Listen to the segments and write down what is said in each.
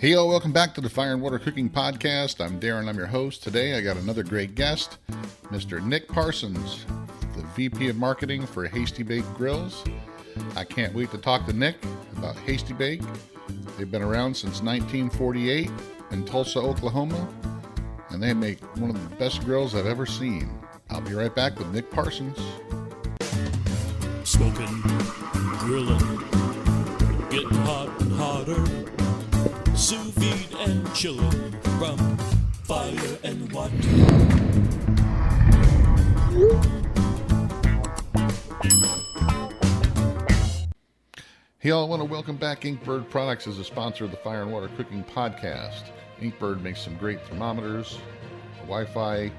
Hey, y'all, welcome back to the Fire and Water Cooking Podcast. I'm Darren, I'm your host. Today I got another great guest, Mr. Nick Parsons, the VP of Marketing for Hasty Bake Grills. I can't wait to talk to Nick about Hasty Bake. They've been around since 1948 in Tulsa, Oklahoma, and they make one of the best grills I've ever seen. I'll be right back with Nick Parsons. Smoking, grilling, getting hot and hotter, sous vide and chilling from fire and water. Hey, y'all, I want to welcome back Inkbird Products as a sponsor of the Fire and Water Cooking Podcast. Inkbird makes some great thermometers, Wi-Fi,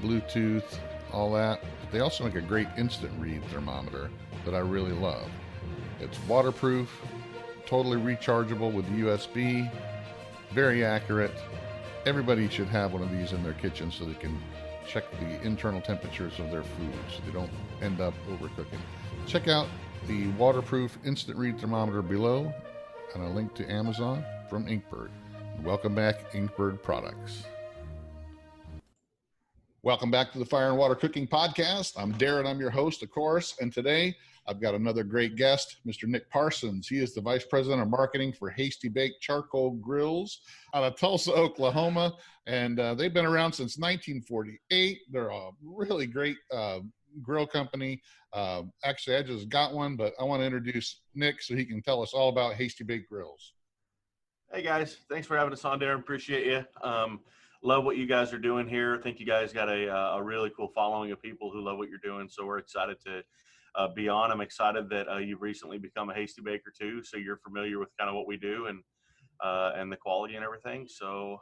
Bluetooth, all that. But they also make a great instant read thermometer that I really love. It's waterproof, totally rechargeable with USB, very accurate. Everybody should have one of these in their kitchen so they can check the internal temperatures of their food so they don't end up overcooking. Check out the waterproof instant read thermometer below and a link to Amazon from Inkbird. Welcome back, Inkbird Products. Welcome back to the Fire and Water Cooking Podcast. I'm Darren, I'm your host, of course, and today I've got another great guest, Mr. Nick Parsons. He is the Vice President of Marketing for Hasty Bake Charcoal Grills out of Tulsa, Oklahoma, and they've been around since 1948. They're a really great grill company. Actually, I just got one, but I want to introduce Nick so he can tell us all about Hasty Bake Grills. Hey guys, thanks for having us on, Darren. Appreciate you. Love what you guys are doing here. I think you guys got a really cool following of people who love what you're doing, so we're excited to be on. I'm excited that you've recently become a Hasty Baker too, so you're familiar with kind of what we do and the quality and everything. So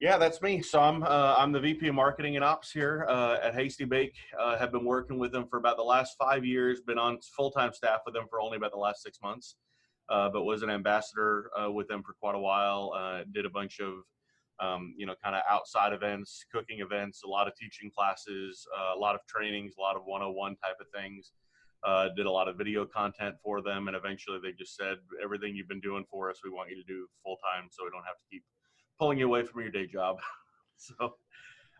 yeah, that's me. So I'm the VP of Marketing and Ops here at Hasty Bake. Have been working with them for about the last 5 years. Been on full-time staff with them for only about the last 6 months, but was an ambassador with them for quite a while. Did a bunch of kind of outside events, cooking events, a lot of teaching classes, a lot of trainings, a lot of 101 type of things. Did a lot of video content for them, and eventually they just said, everything you've been doing for us, we want you to do full time, so we don't have to keep pulling you away from your day job. So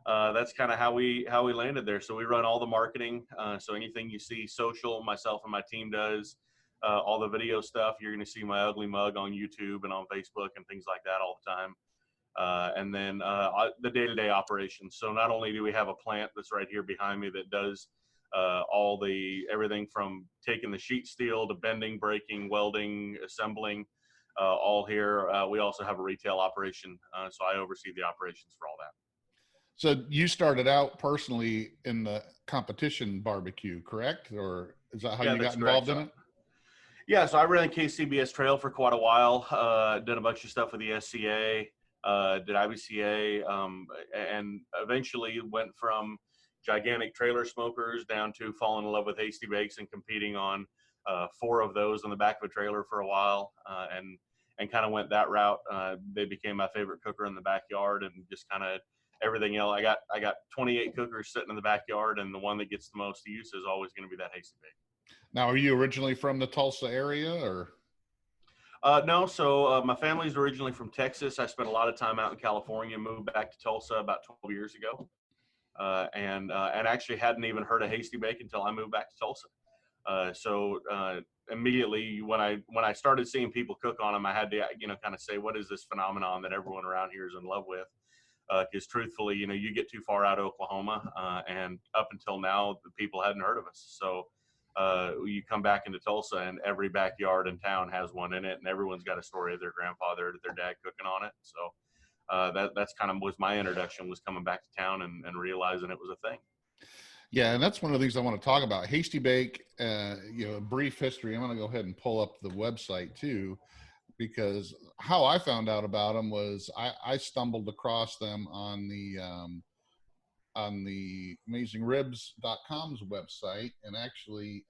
that's kind of how we landed there. So we run all the marketing. So anything you see social, myself and my team does. All the video stuff, you're going to see my ugly mug on YouTube and on Facebook and things like that all the time. And then the day-to-day operations. So not only do we have a plant that's right here behind me that does everything from taking the sheet steel to bending, breaking, welding, assembling, all here. We also have a retail operation, so I oversee the operations for all that. So you started out personally in the competition barbecue, correct? Or is that how you got involved in it? Yeah, so I ran KCBS Trail for quite a while. Did a bunch of stuff with the SCA. Did IBCA, and eventually went from gigantic trailer smokers down to falling in love with Hasty Bakes and competing on 4 of those on the back of a trailer for a while, and kind of went that route. They became my favorite cooker in the backyard, and just kind of everything else. I got 28 cookers sitting in the backyard, and the one that gets the most use is always going to be that Hasty Bake. Now, are you originally from the Tulsa area, or? No, so my family's originally from Texas. I spent a lot of time out in California, moved back to Tulsa about 12 years ago, and actually hadn't even heard of Hasty Bake until I moved back to Tulsa. So immediately when I started seeing people cook on them, I had to kind of say, what is this phenomenon that everyone around here is in love with? Because truthfully, you get too far out of Oklahoma, and up until now, the people hadn't heard of us. So you come back into Tulsa and every backyard in town has one in it, and everyone's got a story of their grandfather, their dad cooking on it. So that's kind of was my introduction, was coming back to town and realizing it was a thing. Yeah, and that's one of the things I want to talk about. Hasty Bake, a brief history. I'm going to go ahead and pull up the website too, because how I found out about them was I stumbled across them on the AmazingRibs.com's website, and actually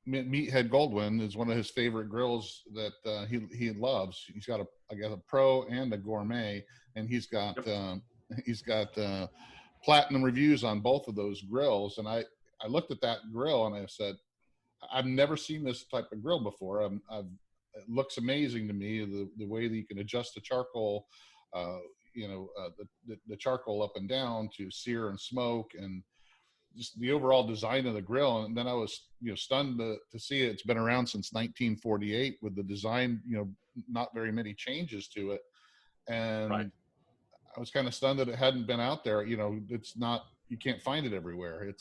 Meathead Goldwyn is one of his favorite grills that he loves. He's got a pro and a gourmet, and he's got platinum reviews on both of those grills. And I looked at that grill and I said, I've never seen this type of grill before. it looks amazing to me, the way that you can adjust the charcoal, the charcoal up and down to sear and smoke, and just the overall design of the grill. And then I was, stunned to see it. It's been around since 1948 with the design, not very many changes to it. Right. And I was kind of stunned that it hadn't been out there. It's not, you can't find it everywhere.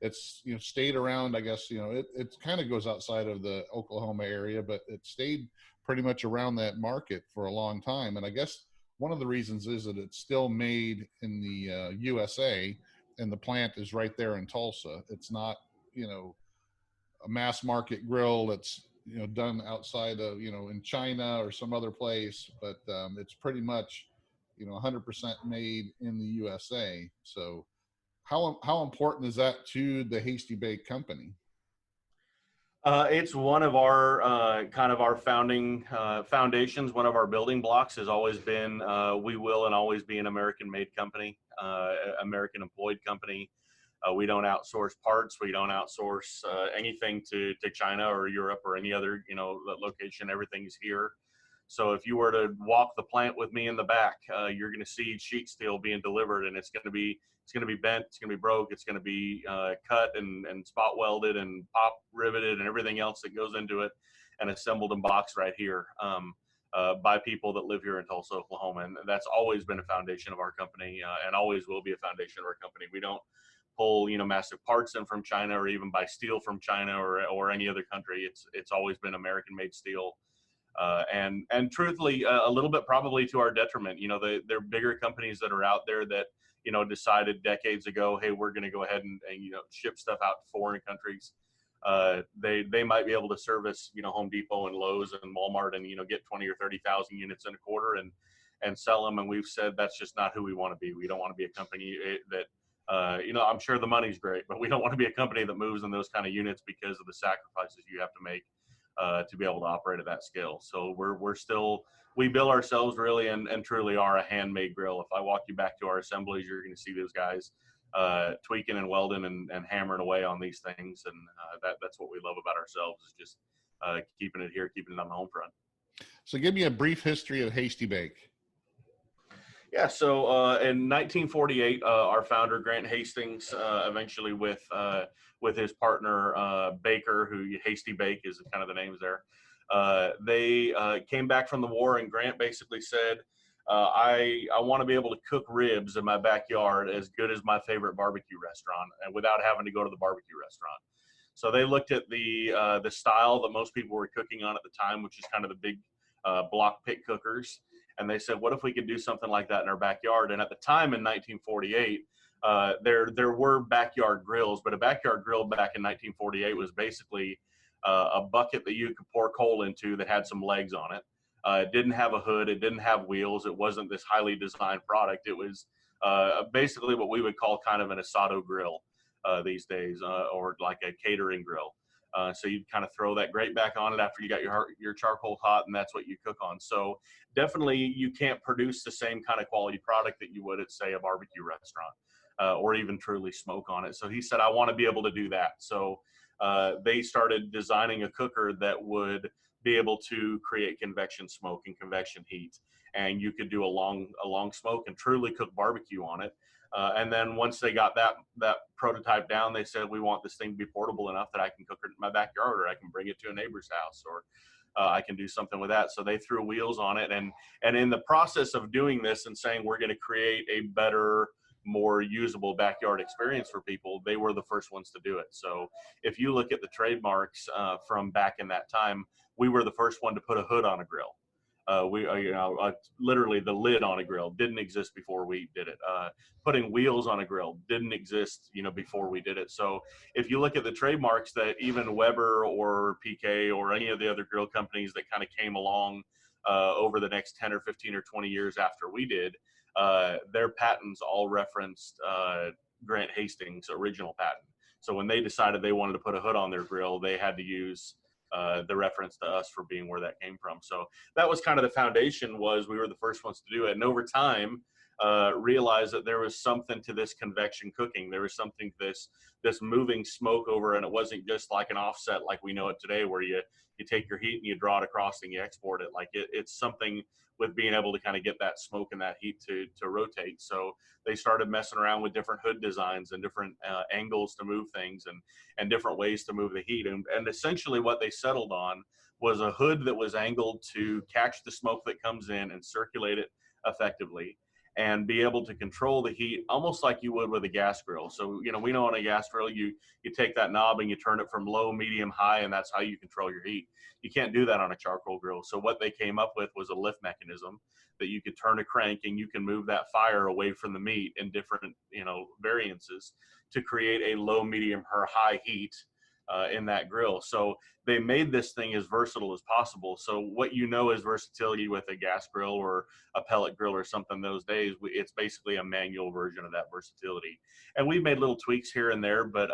It's stayed around, I guess. It kind of goes outside of the Oklahoma area, but it stayed pretty much around that market for a long time. And I guess one of the reasons is that it's still made in the USA, and the plant is right there in Tulsa. It's not, a mass market grill that's, done outside of, in China or some other place, but it's pretty much, 100% made in the USA. So how important is that to the Hasty Bake Company? It's one of our kind of our founding foundations. One of our building blocks has always been we will and always be an American-made company, American employed company. We don't outsource parts. We don't outsource anything to China or Europe or any other location. Everything's here. So if you were to walk the plant with me in the back, you're going to see sheet steel being delivered, and it's going to be bent, it's going to be broke, it's going to be cut and spot welded and pop riveted and everything else that goes into it, and assembled and boxed right here by people that live here in Tulsa, Oklahoma. And that's always been a foundation of our company, and always will be a foundation of our company. We don't pull massive parts in from China or even buy steel from China or any other country. It's always been American-made steel. And truthfully, a little bit probably to our detriment. There are bigger companies that are out there that decided decades ago, hey, we're going to go ahead and ship stuff out to foreign countries. They might be able to service Home Depot and Lowe's and Walmart and get 20 or 30,000 units in a quarter and sell them. And we've said that's just not who we want to be. We don't want to be a company that I'm sure the money's great, but we don't want to be a company that moves in those kind of units because of the sacrifices you have to make to be able to operate at that scale. So we bill ourselves really and truly are a handmade grill. If I walk you back to our assemblies, you're going to see those guys tweaking and welding and hammering away on these things. And that's what we love about ourselves, is just keeping it here, keeping it on the home front. So give me a brief history of Hasty Bake. Yeah, so in 1948, our founder, Grant Hastings, eventually with his partner, Baker, who Hasty Bake is kind of the names there, they came back from the war, and Grant basically said, I want to be able to cook ribs in my backyard as good as my favorite barbecue restaurant, and without having to go to the barbecue restaurant. So they looked at the style that most people were cooking on at the time, which is kind of the big block pit cookers. And they said, what if we could do something like that in our backyard? And at the time in 1948, there were backyard grills, but a backyard grill back in 1948 was basically a bucket that you could pour coal into that had some legs on it. It didn't have a hood. It didn't have wheels. It wasn't this highly designed product. It was basically what we would call kind of an asado grill these days, or like a catering grill. So you'd kind of throw that grate back on it after you got your charcoal hot, and that's what you cook on. So definitely you can't produce the same kind of quality product that you would at, say, a barbecue restaurant or even truly smoke on it. So he said, I want to be able to do that. So they started designing a cooker that would be able to create convection smoke and convection heat. And you could do a long smoke and truly cook barbecue on it. And then once they got that prototype down, they said, we want this thing to be portable enough that I can cook it in my backyard, or I can bring it to a neighbor's house, or I can do something with that. So they threw wheels on it. And in the process of doing this and saying, we're going to create a better, more usable backyard experience for people, they were the first ones to do it. So if you look at the trademarks from back in that time, we were the first one to put a hood on a grill. Literally the lid on a grill didn't exist before we did it. Putting wheels on a grill didn't exist, before we did it. So if you look at the trademarks that even Weber or PK or any of the other grill companies that kind of came along over the next 10 or 15 or 20 years after we did, their patents all referenced Grant Hastings' original patent. So when they decided they wanted to put a hood on their grill, they had to use the reference to us for being where that came from. So that was kind of the foundation, was we were the first ones to do it. And over time, realized that there was something to this convection cooking. There was something to this moving smoke over, and it wasn't just like an offset like we know it today, where you you take your heat and you draw it across and you export it. Like it's something with being able to kind of get that smoke and that heat to rotate. So they started messing around with different hood designs and different angles to move things and different ways to move the heat. And essentially what they settled on was a hood that was angled to catch the smoke that comes in and circulate it effectively and be able to control the heat almost like you would with a gas grill. So, we know on a gas grill, you take that knob and you turn it from low, medium, high, and that's how you control your heat. You can't do that on a charcoal grill. So what they came up with was a lift mechanism that you could turn a crank and you can move that fire away from the meat in different, variances to create a low, medium, or high heat in that grill. So they made this thing as versatile as possible. So what is versatility with a gas grill or a pellet grill or something those days, it's basically a manual version of that versatility. And we've made little tweaks here and there, but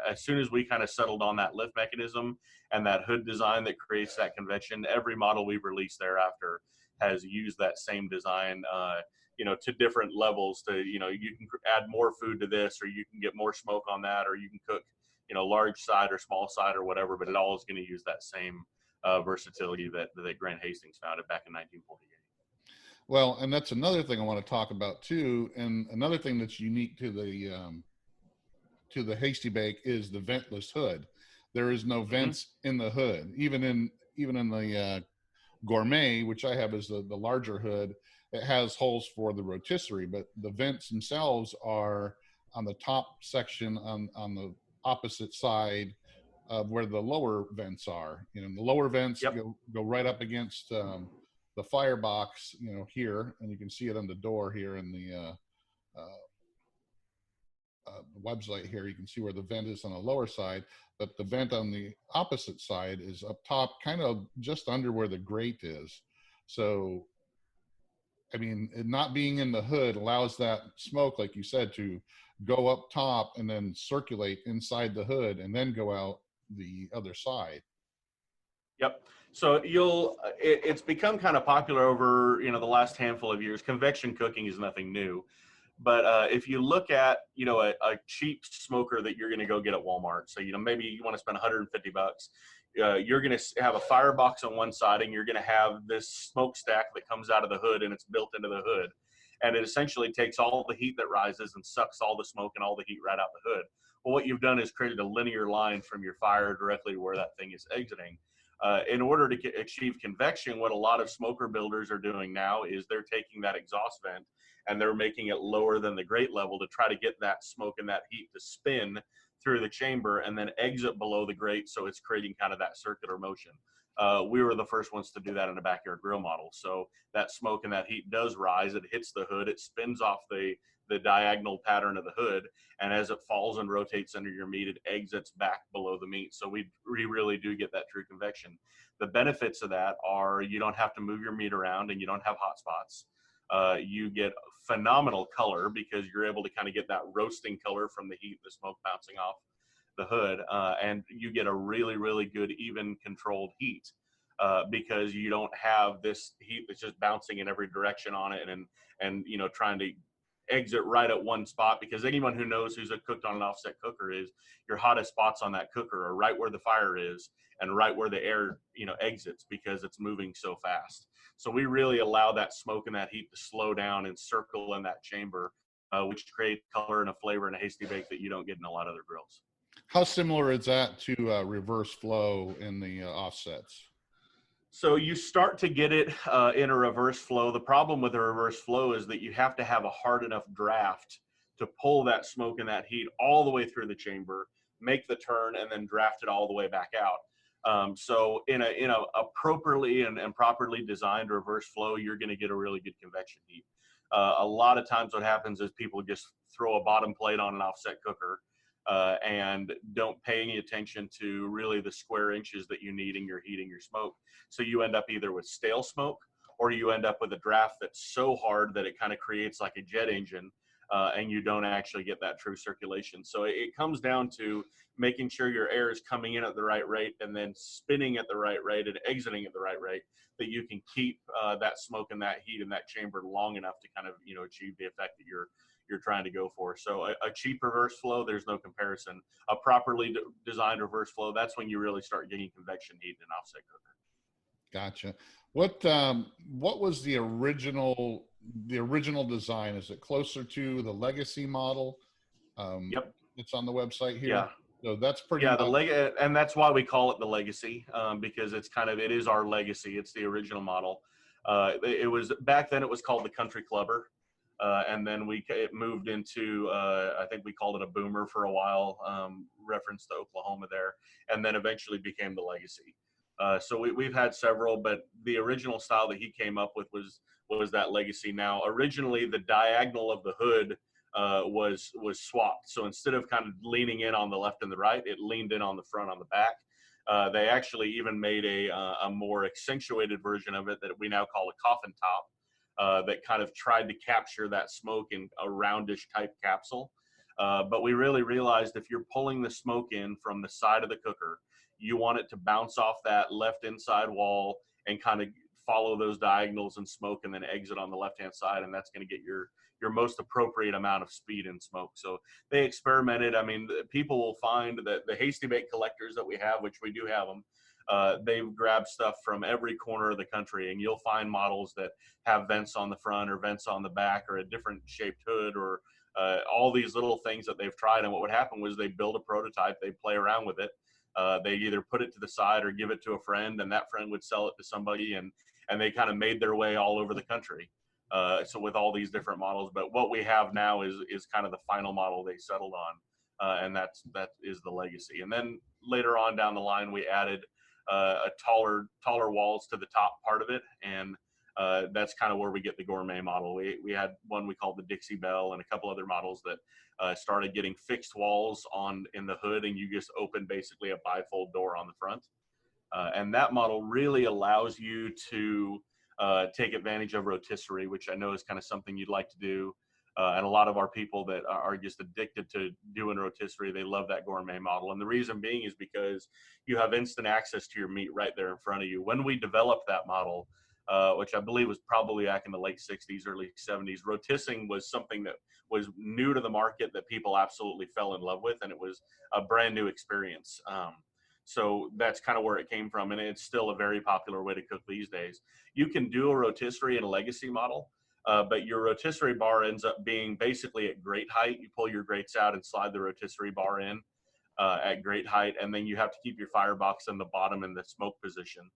as soon as we kind of settled on that lift mechanism and that hood design that creates that convection, every model we've released thereafter has used that same design, to different levels to, you can add more food to this, or you can get more smoke on that, or you can cook large side or small side or whatever, but it all is going to use that same versatility that Grant Hastings founded back in 1948. Well, and that's another thing I want to talk about too. And another thing that's unique to the Hasty Bake is the ventless hood. There is no vents in the hood. Even in the Gourmet, which I have as the larger hood, it has holes for the rotisserie, but the vents themselves are on the top section on the opposite side of where the lower vents are. The lower vents go right up against the firebox, here, and you can see it on the door here in the website here. You can see where the vent is on the lower side, but the vent on the opposite side is up top, kind of just under where the grate is. So, I mean, it not being in the hood allows that smoke, like you said, to go up top and then circulate inside the hood and then go out the other side. Yep. So it's become kind of popular over, the last handful of years. Convection cooking is nothing new. But if you look at, a cheap smoker that you're going to go get at Walmart, so, maybe you want to spend $150, you're going to have a firebox on one side and you're going to have this smokestack that comes out of the hood and it's built into the hood. And it essentially takes all the heat that rises and sucks all the smoke and all the heat right out the hood. Well, what you've done is created a linear line from your fire directly where that thing is exiting. In order to achieve convection, what a lot of smoker builders are doing now is they're taking that exhaust vent and they're making it lower than the grate level to try to get that smoke and that heat to spin through the chamber and then exit below the grate, so it's creating kind of that circular motion. We were the first ones to do that in a backyard grill model. So that smoke and that heat does rise, it hits the hood, it spins off the diagonal pattern of the hood, and as it falls and rotates under your meat, it exits back below the meat. So we really do get that true convection. The benefits of that are you don't have to move your meat around and you don't have hot spots. You get phenomenal color because you're able to kind of get that roasting color from the heat, the smoke bouncing off the hood, and you get a really, really good even controlled heat because you don't have this heat that's just bouncing in every direction on it and trying to exit right at one spot, because anyone who knows who's cooked on an offset cooker is your hottest spots on that cooker are right where the fire is and right where the air exits because it's moving so fast. So we really allow that smoke and that heat to slow down and circle in that chamber, which creates color and a flavor in a Hasty Bake that you don't get in a lot of other grills. How similar is that to reverse flow in the offsets? So you start to get it in a reverse flow. The problem with a reverse flow is that you have to have a hard enough draft to pull that smoke and that heat all the way through the chamber, make the turn, and then draft it all the way back out. So in a appropriately and properly designed reverse flow, you're going to get a really good convection heat. A lot of times what happens is people just throw a bottom plate on an offset cooker and don't pay any attention to really the square inches that you need in your heat and your smoke. So you end up either with stale smoke or you end up with a draft that's so hard that it kind of creates like a jet engine and you don't actually get that true circulation. So it comes down to making sure your air is coming in at the right rate and then spinning at the right rate and exiting at the right rate, that you can keep that smoke and that heat in that chamber long enough to kind of achieve the effect that you're you're trying to go for. So a cheap reverse flow, there's no comparison. A properly designed reverse flow, that's when you really start getting convection heat in an offset cooker. Gotcha. What was the original design? Is it closer to the legacy model? Yep. It's on the website here. Yeah. So that's pretty Yeah, much, and that's why we call it the legacy, because it is our legacy. It's the original model. It was back then. It was called the Country Clubber, and then it moved into I think we called it a Boomer for a while, reference to Oklahoma there, and then eventually became the legacy. So we've had several, but the original style that he came up with was that legacy. Now, originally the diagonal of the hood was swapped. So instead of kind of leaning in on the left and the right, it leaned in on the front, on the back. They actually even made a more accentuated version of it that we now call a coffin top, that kind of tried to capture that smoke in a roundish type capsule. But we really realized if you're pulling the smoke in from the side of the cooker, you want it to bounce off that left inside wall and kind of follow those diagonals and smoke and then exit on the left-hand side. And that's going to get your most appropriate amount of speed and smoke. So they experimented. I mean, people will find that the Hasty Bake collectors that we have, which we do have them, they've grabbed stuff from every corner of the country, and you'll find models that have vents on the front or vents on the back or a different shaped hood or all these little things that they've tried. And what would happen was they build a prototype, they play around with it. They either put it to the side or give it to a friend, and that friend would sell it to somebody, and they kind of made their way all over the country. So with all these different models, but what we have now is kind of the final model they settled on, and that is the legacy. And then later on down the line, we added a taller walls to the top part of it, and that's kind of where we get the gourmet model. We had one we called the Dixie Belle and a couple other models that started getting fixed walls in the hood, and you just open basically a bifold door on the front. And that model really allows you to take advantage of rotisserie, which I know is kind of something you'd like to do. And a lot of our people that are just addicted to doing rotisserie, they love that gourmet model. And the reason being is because you have instant access to your meat right there in front of you. When we developed that model, which I believe was probably back in the late 60s, early 70s, rotissing was something that was new to the market that people absolutely fell in love with, and it was a brand new experience. So that's kind of where it came from, and it's still a very popular way to cook these days. You can do a rotisserie in a legacy model, but your rotisserie bar ends up being basically at grate height. You pull your grates out and slide the rotisserie bar in at grate height, and then you have to keep your firebox in the bottom in the smoke position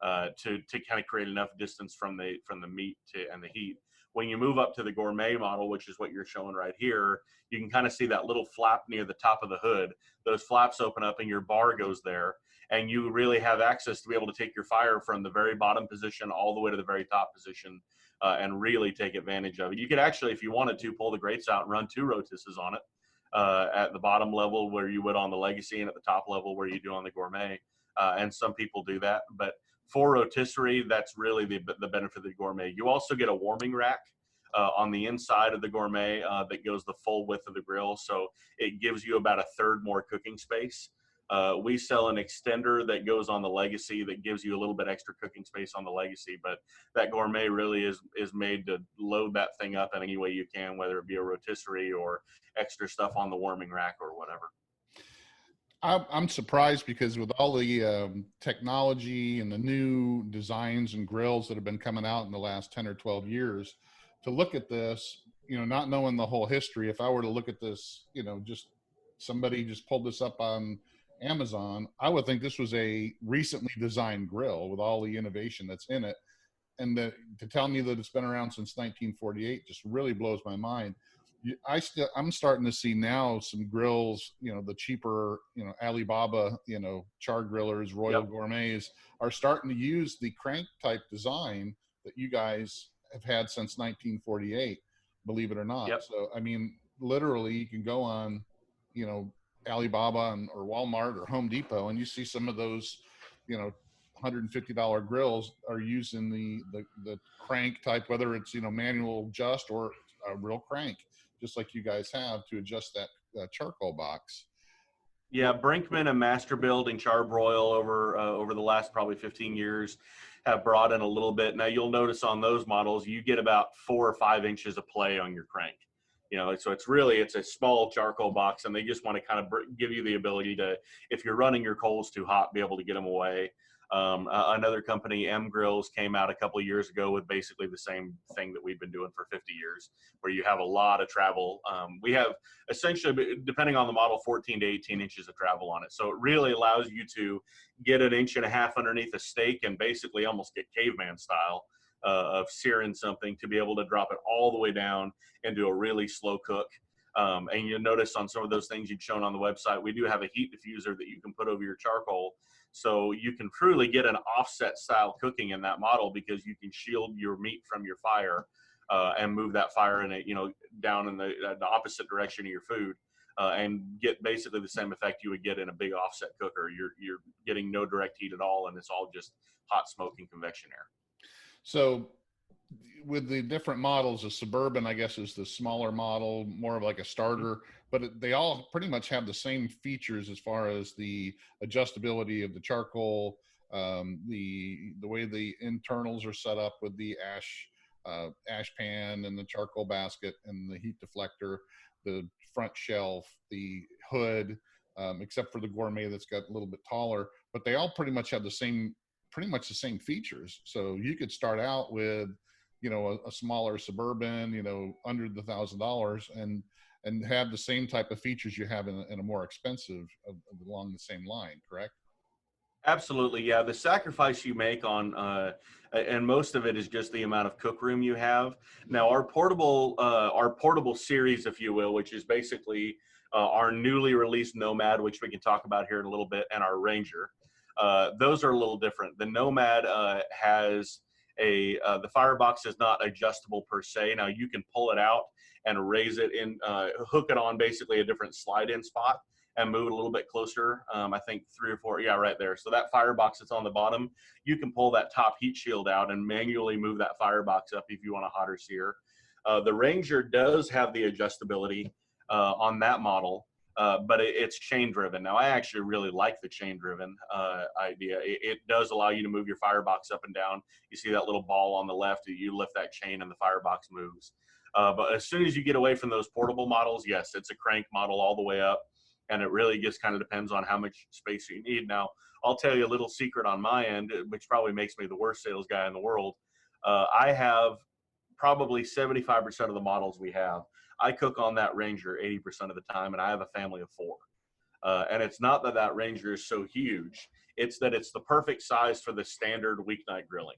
to kind of create enough distance from the meat and the heat. When you move up to the gourmet model, which is what you're showing right here, you can kind of see that little flap near the top of the hood. Those flaps open up and your bar goes there, and you really have access to be able to take your fire from the very bottom position all the way to the very top position and really take advantage of it. You could actually, if you wanted to, pull the grates out and run 2 rotisses on it at the bottom level where you would on the legacy and at the top level where you do on the gourmet. And some people do that, but for rotisserie, that's really the benefit of the gourmet. You also get a warming rack on the inside of the gourmet that goes the full width of the grill, so it gives you about 1/3 more cooking space. We sell an extender that goes on the legacy that gives you a little bit extra cooking space on the legacy, but that gourmet really is made to load that thing up in any way you can, whether it be a rotisserie or extra stuff on the warming rack or whatever. I'm surprised because with all the technology and the new designs and grills that have been coming out in the last 10 or 12 years, to look at this, not knowing the whole history, if I were to look at this, just somebody just pulled this up on Amazon, I would think this was a recently designed grill with all the innovation that's in it. And to tell me that it's been around since 1948 just really blows my mind. I'm starting to see now some grills, the cheaper, Alibaba, char grillers, Royal Gourmets are starting to use the crank type design that you guys have had since 1948, believe it or not. Yep. So, I mean, literally you can go on, Alibaba or Walmart or Home Depot, and you see some of those, $150 grills are using the crank type, whether it's, manual adjust or a real crank, just like you guys have to adjust that charcoal box. Yeah, Brinkman and Masterbuilt and Charbroil over the last probably 15 years have brought in a little bit. Now you'll notice on those models, you get about 4 or 5 inches of play on your crank. So it's a small charcoal box, and they just want to kind of give you the ability to, if you're running your coals too hot, be able to get them away. Another company, M Grills, came out a couple of years ago with basically the same thing that we've been doing for 50 years, where you have a lot of travel. We have essentially, depending on the model, 14 to 18 inches of travel on it. So it really allows you to get 1.5 inches underneath a steak and basically almost get caveman style of searing something, to be able to drop it all the way down into a really slow cook. And you'll notice on some of those things you'd shown on the website, we do have a heat diffuser that you can put over your charcoal. So you can truly get an offset style cooking in that model, because you can shield your meat from your fire and move that fire in down in the opposite direction of your food, and get basically the same effect you would get in a big offset cooker. You're getting no direct heat at all, and it's all just hot smoking convection air. So with the different models, the Suburban, I guess, is the smaller model, more of like a starter, but they all pretty much have the same features as far as the adjustability of the charcoal, the way the internals are set up with the ash pan and the charcoal basket and the heat deflector, the front shelf, the hood, except for the Gourmet that's got a little bit taller, but they all pretty much have the same features. So you could start out with, a smaller Suburban, under the $1,000, and have the same type of features you have in a more expensive along the same line, correct? Absolutely, yeah. The sacrifice you make on, and most of it is just the amount of cook room you have. Now, our portable series, if you will, which is basically our newly released Nomad, which we can talk about here in a little bit, and our Ranger. Those are a little different. The Nomad has the firebox is not adjustable per se. Now you can pull it out and raise it in, hook it on basically a different slide-in spot and move it a little bit closer. I think 3 or 4, yeah, right there. So that firebox that's on the bottom, you can pull that top heat shield out and manually move that firebox up if you want a hotter sear. The Ranger does have the adjustability on that model. But it's chain driven. Now, I actually really like the chain driven idea. It does allow you to move your firebox up and down. You see that little ball on the left, you lift that chain and the firebox moves. But as soon as you get away from those portable models, yes, it's a crank model all the way up. And it really just kind of depends on how much space you need. Now, I'll tell you a little secret on my end, which probably makes me the worst sales guy in the world. I have probably 75% of the models we have. I cook on that Ranger 80% of the time, and I have a family of 4. And it's not that Ranger is so huge. It's that it's the perfect size for the standard weeknight grilling.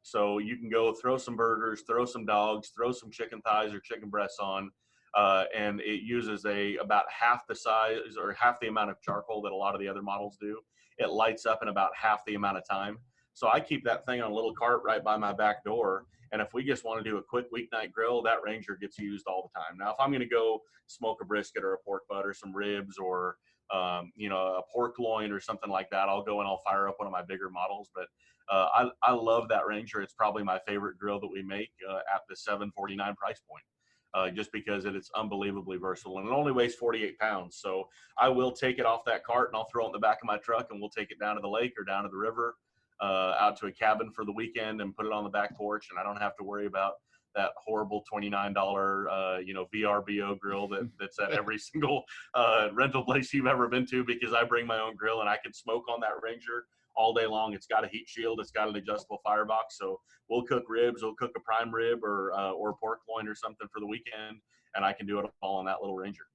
So you can go throw some burgers, throw some dogs, throw some chicken thighs or chicken breasts on, and it uses about half the size or half the amount of charcoal that a lot of the other models do. It lights up in about half the amount of time. So I keep that thing on a little cart right by my back door. And if we just want to do a quick weeknight grill, that Ranger gets used all the time. Now, if I'm going to go smoke a brisket or a pork butt or some ribs or, a pork loin or something like that, I'll go and I'll fire up one of my bigger models. But I love that Ranger. It's probably my favorite grill that we make at the $749 price point, just because it's unbelievably versatile. And it only weighs 48 pounds. So I will take it off that cart and I'll throw it in the back of my truck and we'll take it down to the lake or down to the river. Out to a cabin for the weekend and put it on the back porch, and I don't have to worry about that horrible $29 VRBO grill that's at every single rental place you've ever been to, because I bring my own grill and I can smoke on that Ranger all day long. It's got a heat shield, it's got an adjustable firebox, so we'll cook ribs, we'll cook a prime rib or pork loin or something for the weekend, and I can do it all on that little Ranger.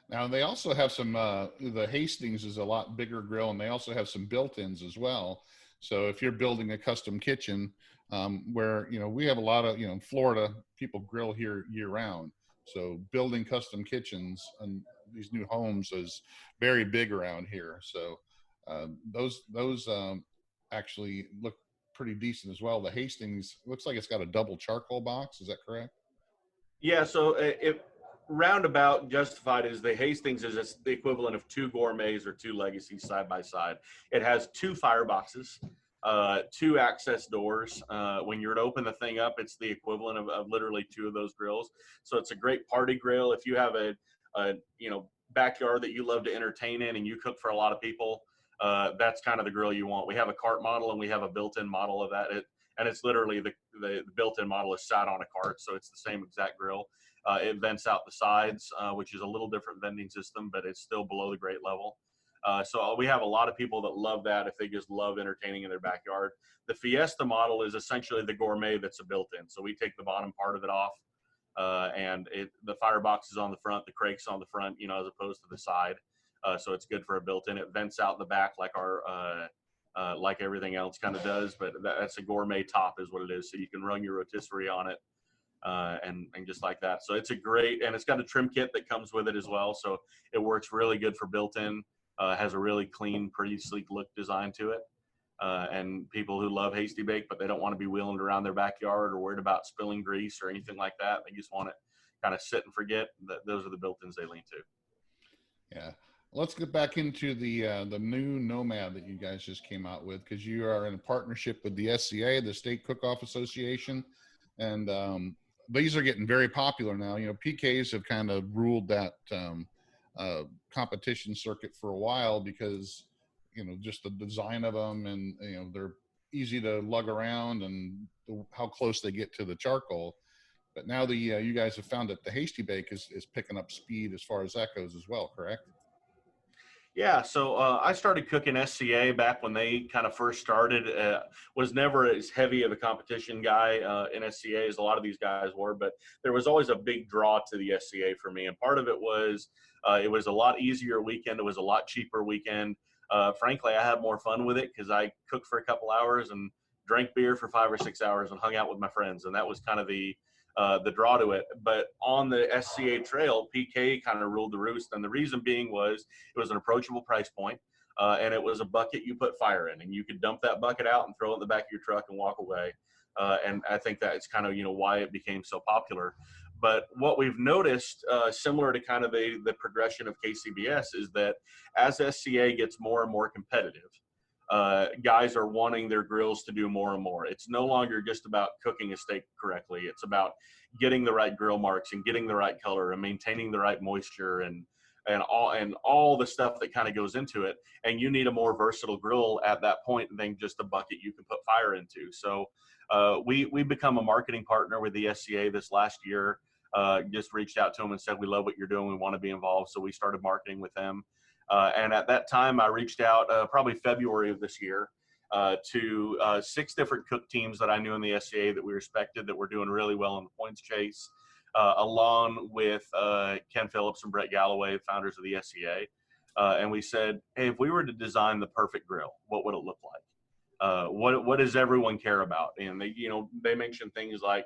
Now they also have some the Hastings is a lot bigger grill, and they also have some built-ins as well. So if you're building a custom kitchen, where, we have a lot of, Florida people grill here year round. So building custom kitchens and these new homes is very big around here. So those actually look pretty decent as well. The Hastings looks like it's got a double charcoal box. Is that correct? Yeah. So roundabout justified is the Hastings is the equivalent of 2 Gourmets or 2 Legacies side by side. It has 2 fireboxes, 2 access doors. When you're to open the thing up, it's the equivalent of literally 2 of those grills. So it's a great party grill. If you have a backyard that you love to entertain in and you cook for a lot of people, that's kind of the grill you want. We have a cart model and we have a built-in model of that. And it's literally the built-in model is sat on a cart, so it's the same exact grill. It vents out the sides, which is a little different venting system, but it's still below the grate level. So we have a lot of people that love that if they just love entertaining in their backyard. The Fiesta model is essentially the gourmet that's a built-in. So we take the bottom part of it off, and the firebox is on the front, the crake's on the front, as opposed to the side. So it's good for a built-in. It vents out the back like like everything else kind of does, but that's a gourmet top is what it is. So you can run your rotisserie on it. And just like that. So it's and it's got a trim kit that comes with it as well. So it works really good for built-in. Has a really clean, pretty sleek look design to it. And people who love Hasty Bake, but they don't want to be wheeling it around their backyard or worried about spilling grease or anything like that. They just want to kind of sit and forget. Those are the built-ins they lean to. Yeah. Let's get back into the new Nomad that you guys just came out with, because you are in a partnership with the SCA, the State Cook-Off Association, and these are getting very popular now. PKs have kind of ruled that competition circuit for a while because, just the design of them, and, they're easy to lug around and how close they get to the charcoal. But now you guys have found that the Hasty Bake is picking up speed as far as that goes as well, correct? Yeah, so I started cooking SCA back when they kind of first started. Was never as heavy of a competition guy in SCA as a lot of these guys were, but there was always a big draw to the SCA for me. And part of it was a lot easier weekend. It was a lot cheaper weekend. Frankly, I had more fun with it because I cooked for a couple hours and drank beer for 5 or 6 hours and hung out with my friends. And that was kind of the draw to it. But on the SCA trail, PK kind of ruled the roost. And the reason being was it was an approachable price point, and it was a bucket you put fire in, and you could dump that bucket out and throw it in the back of your truck and walk away. And I think that's kind of, why it became so popular. But what we've noticed, similar to kind of the progression of KCBS, is that as SCA gets more and more competitive, guys are wanting their grills to do more and more. It's no longer just about cooking a steak correctly. It's about getting the right grill marks and getting the right color and maintaining the right moisture and all the stuff that kind of goes into it. And you need a more versatile grill at that point than just a bucket you can put fire into. So we become a marketing partner with the SCA this last year. Just reached out to them and said, we love what you're doing. We want to be involved. So we started marketing with them. And at that time, I reached out probably February of this year to 6 different cook teams that I knew in the SCA that we respected, that were doing really well in the points chase, along with Ken Phillips and Brett Galloway, founders of the SCA. And we said, hey, if we were to design the perfect grill, what would it look like? What does everyone care about? And they mentioned things like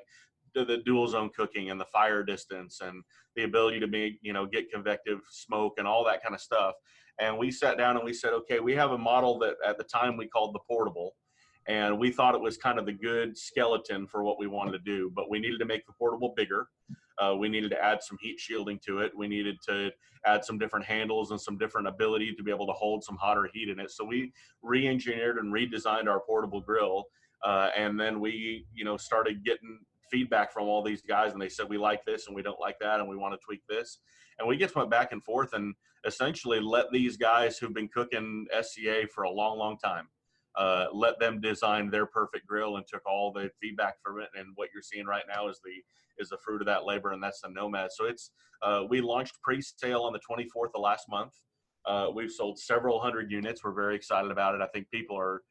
the dual zone cooking and the fire distance and the ability to get convective smoke and all that kind of stuff. And we sat down and we said, okay, we have a model that at the time we called the portable, and we thought it was kind of the good skeleton for what we wanted to do, but we needed to make the portable bigger. We needed to add some heat shielding to it. We needed to add some different handles and some different ability to be able to hold some hotter heat in it. So we re-engineered and redesigned our portable grill. And then we, started getting feedback from all these guys, and they said, we like this and we don't like that and we want to tweak this. And we just went back and forth and essentially let these guys who've been cooking SCA for a long, long time, let them design their perfect grill, and took all the feedback from it. And what you're seeing right now is the fruit of that labor, and that's the Nomad. So it's we launched pre-sale on the 24th of last month. We've sold several hundred units. We're very excited about it. I think people are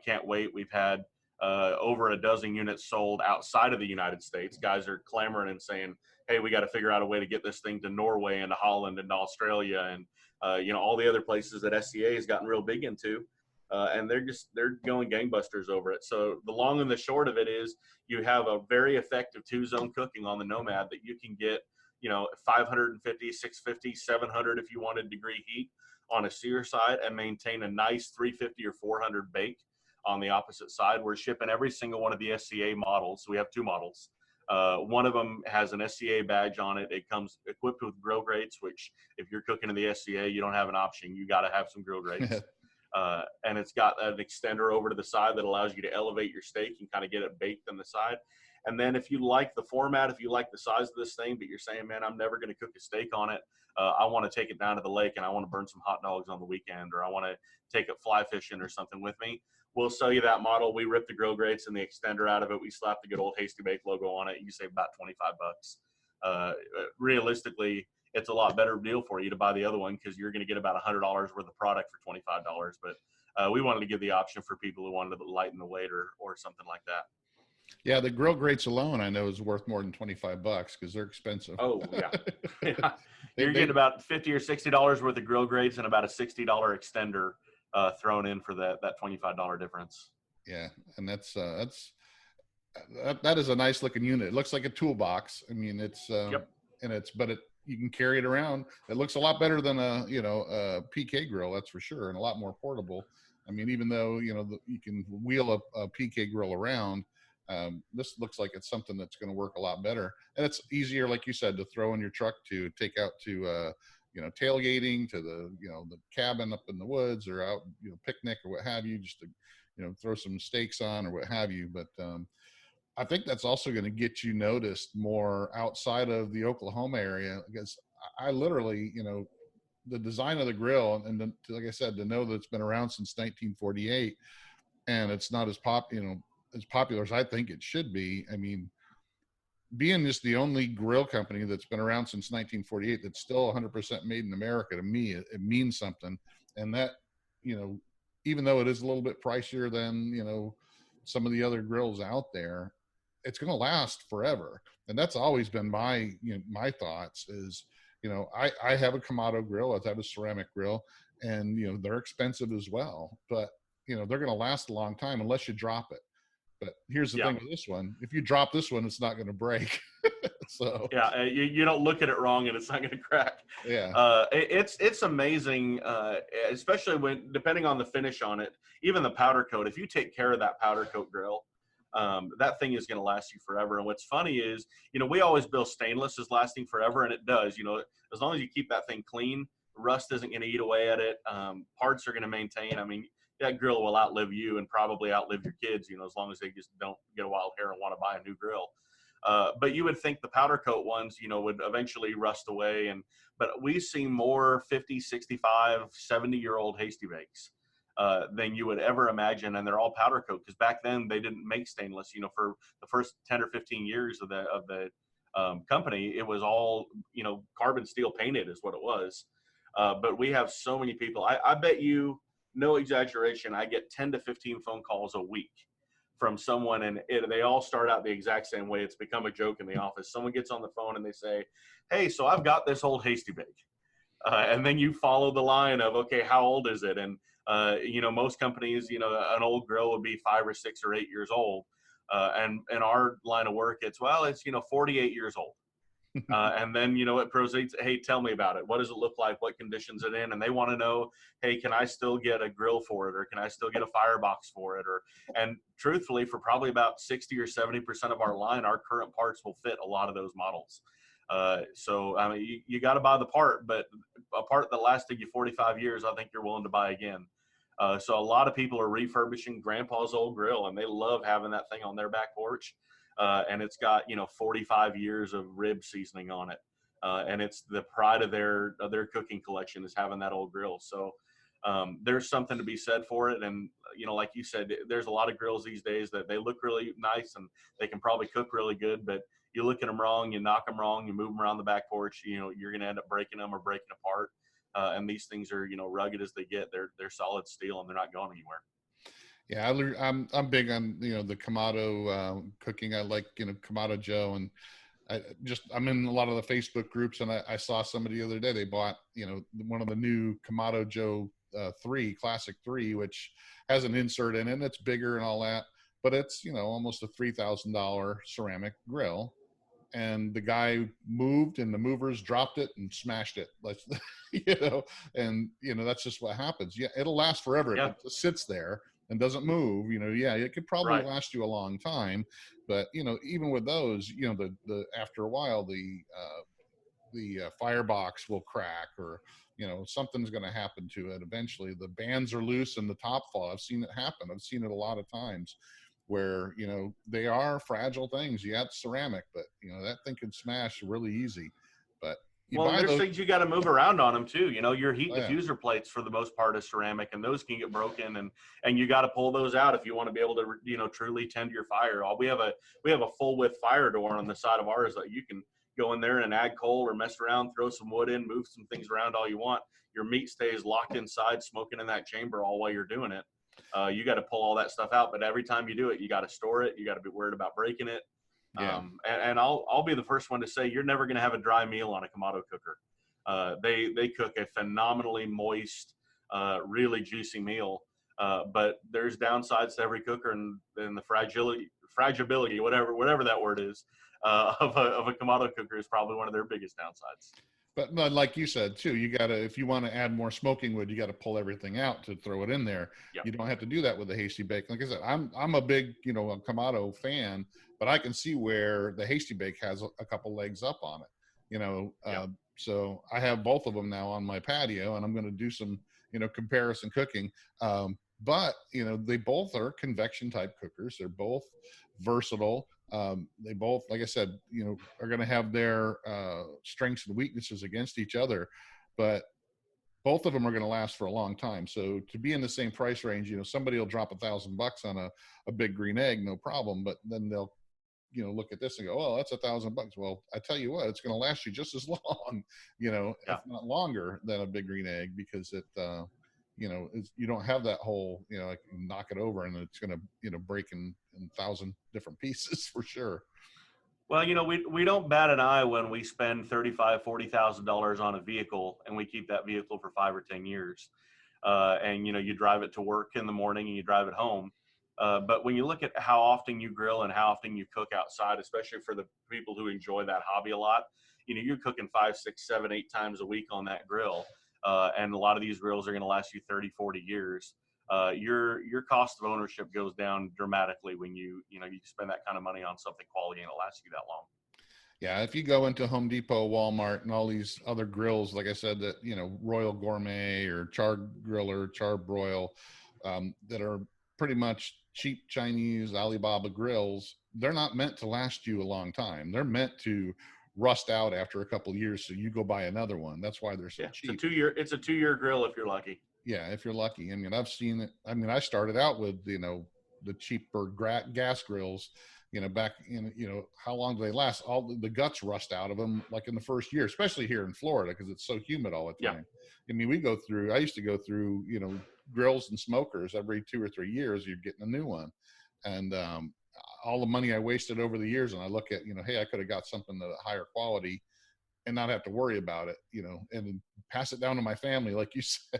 can't wait. We've had over a dozen units sold outside of the United States. Guys are clamoring and saying, hey, we got to figure out a way to get this thing to Norway and to Holland and to Australia and all the other places that SCA has gotten real big into. And they're going gangbusters over it. So the long and the short of it is, you have a very effective 2-zone cooking on the Nomad that you can get 550, 650, 700 if you wanted degree heat on a sear side, and maintain a nice 350 or 400 bake on the opposite side. We're shipping every single one of the SCA models. We have 2 models. One of them has an SCA badge on it. It comes equipped with grill grates, which if you're cooking in the SCA, you don't have an option. You got to have some grill grates. And it's got an extender over to the side that allows you to elevate your steak and kind of get it baked on the side. And then if you like the format, if you like the size of this thing, but you're saying, man, I'm never going to cook a steak on it. I want to take it down to the lake and I want to burn some hot dogs on the weekend, or I want to take it fly fishing or something with me. We'll sell you that model. We rip the grill grates and the extender out of it. We slap the good old Hasty Bake logo on it. You save about $25. realistically, it's a lot better deal for you to buy the other one because you're going to get about $100 worth of product for $25. But we wanted to give the option for people who wanted to lighten the weight or something like that. Yeah, the grill grates alone I know is worth more than $25 because they're expensive. Oh yeah, yeah. You're They getting about $50 or $60 worth of grill grates and about a $60 extender thrown in for that $25 difference. yeah, and that is a nice looking unit. It looks like a toolbox. I mean, it's Yep. and you can carry it around. It looks a lot better than a PK grill, that's for sure, and a lot more portable. I mean, even though you can wheel a PK grill around, this looks like it's something that's going to work a lot better, and it's easier, like you said, to throw in your truck to take out to tailgating, to the cabin up in the woods, or out picnic or what have you, just to throw some steaks on or what have you. But I think that's also going to get you noticed more outside of the Oklahoma area, because I literally, the design of the grill, and then, like I said, to know that it's been around since 1948 and it's not as popular as I think it should be. I mean, being just the only grill company that's been around since 1948 that's still 100% made in America, to me, it means something. And that, even though it is a little bit pricier than, some of the other grills out there, it's going to last forever. And that's always been my thoughts is, I have a Kamado grill, I have a ceramic grill, and, they're expensive as well, but, they're going to last a long time unless you drop it. But here's the thing with this one: if you drop this one, it's not going to break. So yeah, you don't look at it wrong, and it's not going to crack. Yeah, it's amazing, especially when depending on the finish on it, even the powder coat. If you take care of that powder coat grill, that thing is going to last you forever. And what's funny is, we always bill stainless as lasting forever, and it does. As long as you keep that thing clean, rust isn't going to eat away at it. Parts are going to maintain. I mean, that grill will outlive you and probably outlive your kids, as long as they just don't get a wild hair and want to buy a new grill. But you would think the powder coat ones, would eventually rust away. But we see more 50, 65, 70-year-old Hasty Bakes than you would ever imagine. And they're all powder coat, because back then they didn't make stainless. For the first 10 or 15 years of the company, it was all, carbon steel painted is what it was. But we have so many people. I bet you, no exaggeration, I get 10 to 15 phone calls a week from someone, and they all start out the exact same way. It's become a joke in the office. Someone gets on the phone and they say, "Hey, so I've got this old Hasty Bake." And then you follow the line of, okay, how old is it? And, most companies, an old grill would be 5 or 6 or 8 years old. And in our line of work, it's 48 years old. And then, it proceeds, hey, tell me about it. What does it look like? What conditions it in? And they want to know, hey, can I still get a grill for it? Or can I still get a firebox for it? And truthfully, for probably about 60 or 70% of our line, our current parts will fit a lot of those models. So, I mean, you got to buy the part, but a part that lasted you 45 years, I think you're willing to buy again. So a lot of people are refurbishing grandpa's old grill, and they love having that thing on their back porch. And it's got 45 years of rib seasoning on it, and it's the pride of their cooking collection is having that old grill. So there's something to be said for it. And like you said, there's a lot of grills these days that they look really nice and they can probably cook really good, but you look at them wrong, you knock them wrong, you move them around the back porch, you're going to end up breaking them or breaking apart. And these things are rugged as they get. They're solid steel and they're not going anywhere. yeah, I'm big on the Kamado cooking. I like Kamado Joe, and I'm in a lot of the Facebook groups, and I saw somebody the other day, they bought one of the new Kamado Joe 3 Classic 3, which has an insert in it, and it's bigger and all that, but it's almost a $3,000 ceramic grill. And the guy moved, and the movers dropped it and smashed it. And that's just what happens. Yeah, it'll last forever. Yeah. If it sits there and doesn't move, it could probably last you a long time. But even with those, the after a while, the firebox will crack, or something's going to happen to it. Eventually, the bands are loose and the top fall. I've seen it happen. I've seen it a lot of times, where they are fragile things. You got ceramic, but that thing can smash really easy. But there's things you got to move around on them too. Your heat diffuser plates for the most part is ceramic, and those can get broken, and you got to pull those out if you want to be able to truly tend to your fire. We have a full width fire door on the side of ours that you can go in there and add coal or mess around, throw some wood in, move some things around all you want. Your meat stays locked inside, smoking in that chamber all while you're doing it. You got to pull all that stuff out, but every time you do it, you got to store it. You got to be worried about breaking it. Yeah. And I'll be the first one to say you're never going to have a dry meal on a Kamado cooker. They cook a phenomenally moist, really juicy meal. But there's downsides to every cooker, and the fragility, whatever that word is, of a Kamado cooker is probably one of their biggest downsides. But like you said too, you gotta, if you want to add more smoking wood, you got to pull everything out to throw it in there. Yep. You don't have to do that with the Hasty Bake. Like I said, I'm a big, a Kamado fan, but I can see where the Hasty Bake has a couple legs up on it. Yep. So I have both of them now on my patio, and I'm going to do some, comparison cooking. But they both are convection type cookers. They're both versatile. They both, like I said, are going to have their strengths and weaknesses against each other, but both of them are going to last for a long time. So to be in the same price range, somebody will drop $1,000 on a big green egg, no problem. But then they'll, look at this and go, oh, that's $1,000. Well, I tell you what, it's going to last you just as long, if not longer than a big green egg, because it, you don't have that whole, like knock it over and it's going to, break in 1,000 different pieces for sure. Well, we don't bat an eye when we spend $35,000-$40,000 on a vehicle and we keep that vehicle for 5 or 10 years. And, you drive it to work in the morning and you drive it home. But when you look at how often you grill and how often you cook outside, especially for the people who enjoy that hobby a lot, you're cooking 5, 6, 7, 8 times a week on that grill. And a lot of these grills are going to last you 30, 40 years. Your cost of ownership goes down dramatically when you spend that kind of money on something quality and it lasts you that long. Yeah, if you go into Home Depot, Walmart, and all these other grills, like I said, that Royal Gourmet or Char Griller, Char Broil, that are pretty much cheap Chinese Alibaba grills, they're not meant to last you a long time. They're meant to rust out after a couple of years, so you go buy another one. That's why they're so cheap. It's a 2-year grill if you're lucky. Yeah, if you're lucky. I mean, I've seen it. I mean, I started out with the cheaper gas grills. Back in how long do they last? All the guts rust out of them like in the first year, especially here in Florida because it's so humid all the time. Yeah. I mean, I used to go through grills and smokers every 2 or 3 years. You're getting a new one, and all the money I wasted over the years, and I look at, hey, I could have got something of higher quality and not have to worry about it, and pass it down to my family, like you said.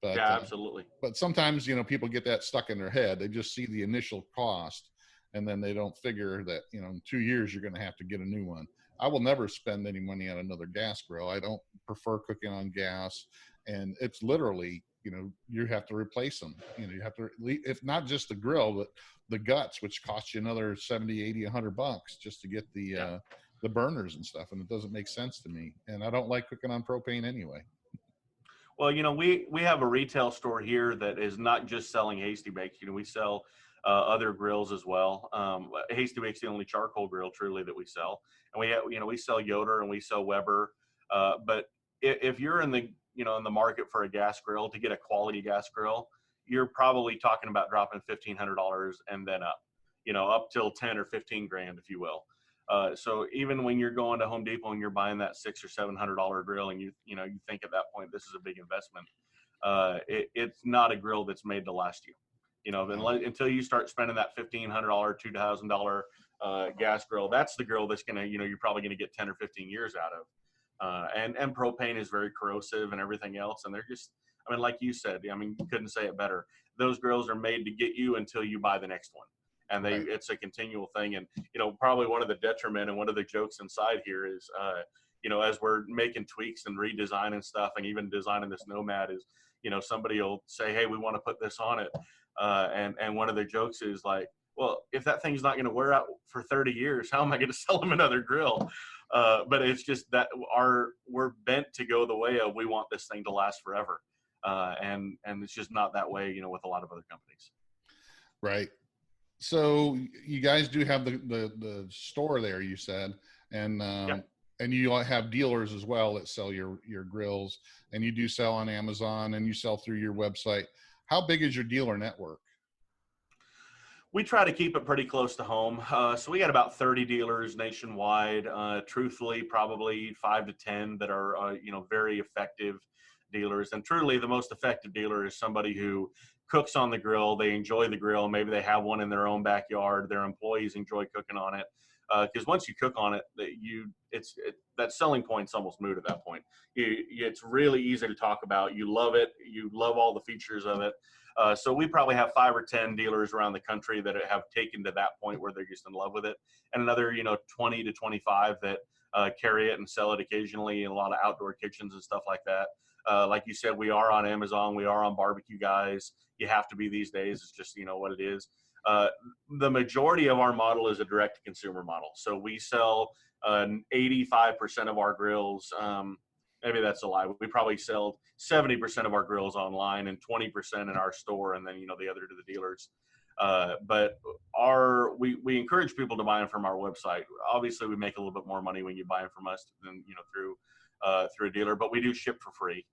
But, yeah, absolutely. But sometimes, people get that stuck in their head. They just see the initial cost, and then they don't figure that, in 2 years, you're going to have to get a new one. I will never spend any money on another gas grill. I don't prefer cooking on gas. And it's literally, you have to replace them. You have to, if not just the grill, but the guts, which cost you another 70, 80, $100 just to get the burners and stuff. And it doesn't make sense to me. And I don't like cooking on propane anyway. Well, we have a retail store here that is not just selling Hasty Bakes. We sell other grills as well. Hasty Bake's the only charcoal grill truly that we sell. And we sell Yoder and we sell Weber. But if you're in the, in the market for a gas grill, to get a quality gas grill, you're probably talking about dropping $1,500 and then up till 10 or 15 grand, if you will. So even when you're going to Home Depot and you're buying that $600 or $700 grill, and you think at that point, this is a big investment. It's not a grill that's made to last you. Until you start spending that $1,500, $2,000 gas grill, that's the grill that's gonna, you're probably gonna get 10 or 15 years out of. And propane is very corrosive and everything else, and they're just, like you said, you couldn't say it better. Those grills are made to get you until you buy the next one, and it's a continual thing. And probably one of the detriment and one of the jokes inside here is, as we're making tweaks and redesigning stuff, and even designing this Nomad, is somebody will say, hey, we want to put this on it. And one of the jokes is like, well, if that thing's not going to wear out for 30 years, how am I going to sell them another grill? But it's just that we're bent to go the way of, we want this thing to last forever. And it's just not that way, with a lot of other companies. Right. So you guys do have the store there, you said, and you have dealers as well that sell your grills, and you do sell on Amazon and you sell through your website. How big is your dealer network? We try to keep it pretty close to home. So we got about 30 dealers nationwide. Truthfully, probably 5 to 10 that are, very effective dealers. And truly, the most effective dealer is somebody who cooks on the grill. They enjoy the grill. Maybe they have one in their own backyard. Their employees enjoy cooking on it. Because once you cook on it, that selling point's almost moot at that point. It's really easy to talk about. You love it. You love all the features of it. So we probably have 5 or 10 dealers around the country that have taken to that point where they're just in love with it, and another 20 to 25 that carry it and sell it occasionally in a lot of outdoor kitchens and stuff like that. Like you said, we are on Amazon. We are on Barbecue Guys. You have to be these days. It's just what it is. The majority of our model is a direct-to-consumer model. So we sell 85% of our grills. Maybe that's a lie. We probably sell 70% of our grills online and 20% in our store, and then the other to the dealers. But we encourage people to buy them from our website. Obviously, we make a little bit more money when you buy them from us than through a dealer. But we do ship for free,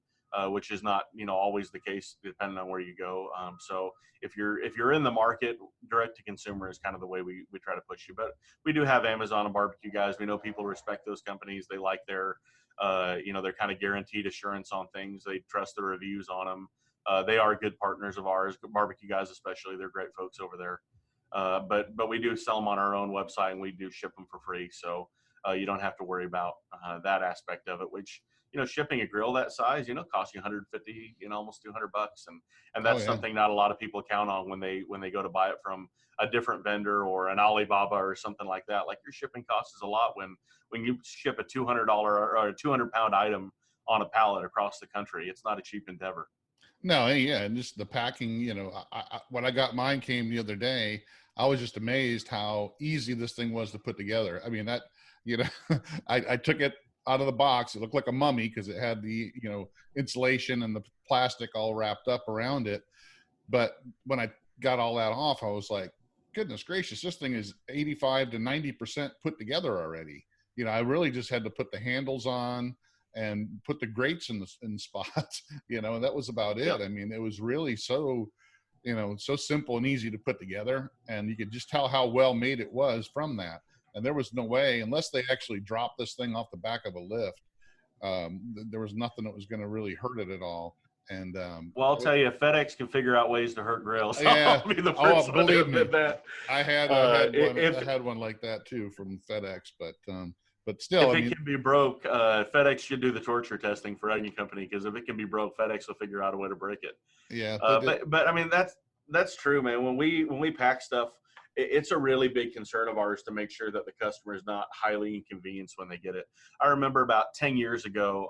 which is not always the case depending on where you go. So if you're in the market, direct to consumer is kind of the way we try to push you. But we do have Amazon and Barbecue Guys. We know people respect those companies. They like their they're kind of guaranteed assurance on things. They trust the reviews on them. They are good partners of ours, Barbecue Guys especially. They're great folks over there. But we do sell them on our own website, and we do ship them for free. So you don't have to worry about that aspect of it, which, shipping a grill that size, costs you $150, almost $200. And that's something not a lot of people count on when they go to buy it from a different vendor or an Alibaba or something like that. Like, your shipping cost is a lot when you ship a $200 or a 200-pound item on a pallet across the country. It's not a cheap endeavor. No, yeah, and just the packing, when I got mine came the other day, I was just amazed how easy this thing was to put together. I mean, that, I took it out of the box. It looked like a mummy because it had the, insulation and the plastic all wrapped up around it. But when I got all that off, I was like, goodness gracious, this thing is 85 to 90% put together already. I really just had to put the handles on and put the grates in spots, and that was about it. Yep. I mean, it was really so simple and easy to put together, and you could just tell how well made it was from that. And there was no way, unless they actually dropped this thing off the back of a lift, there was nothing that was going to really hurt it at all. And well, I'll tell you, FedEx can figure out ways to hurt grills. Yeah, I'll be the first one to admit that. I had one like that too from FedEx, but still, if it can be broke, FedEx should do the torture testing for any company, because if it can be broke, FedEx will figure out a way to break it. Yeah, but I mean, that's true, man. When we pack stuff, it's a really big concern of ours to make sure that the customer is not highly inconvenienced when they get it. I remember about 10 years ago,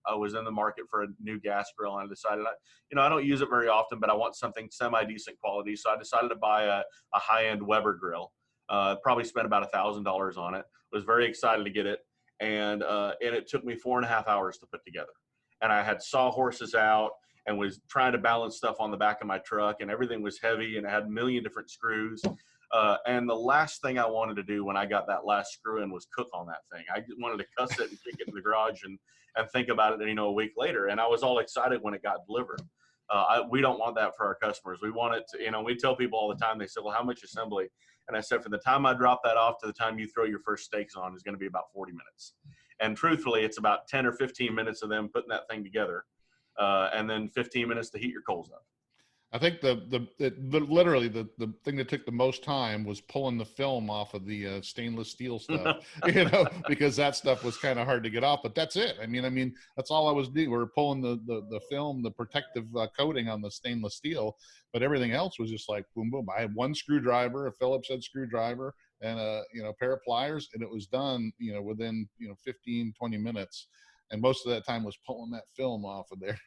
I was in the market for a new gas grill, and I decided, I don't use it very often, but I want something semi-decent quality. So I decided to buy a high-end Weber grill. Probably spent about $1,000 on it. Was very excited to get it, and it took me 4.5 hours to put together. And I had sawhorses out and was trying to balance stuff on the back of my truck, and everything was heavy, and it had a million different screws. And the last thing I wanted to do when I got that last screw in was cook on that thing. I wanted to cuss it and kick it in the garage and think about it, a week later. And I was all excited when it got delivered. We don't want that for our customers. We want it to, we tell people all the time, they say, well, how much assembly? And I said, from the time I drop that off to the time you throw your first steaks on is going to be about 40 minutes. And truthfully, it's about 10 or 15 minutes of them putting that thing together. And then 15 minutes to heat your coals up. I think literally the thing that took the most time was pulling the film off of the stainless steel stuff, because that stuff was kind of hard to get off. But that's it. I mean, that's all I was doing. We were pulling the film, the protective coating on the stainless steel, but everything else was just like boom, boom. I had one screwdriver, a Phillips head screwdriver, and a pair of pliers, and it was done, within 15, 20 minutes. And most of that time was pulling that film off of there.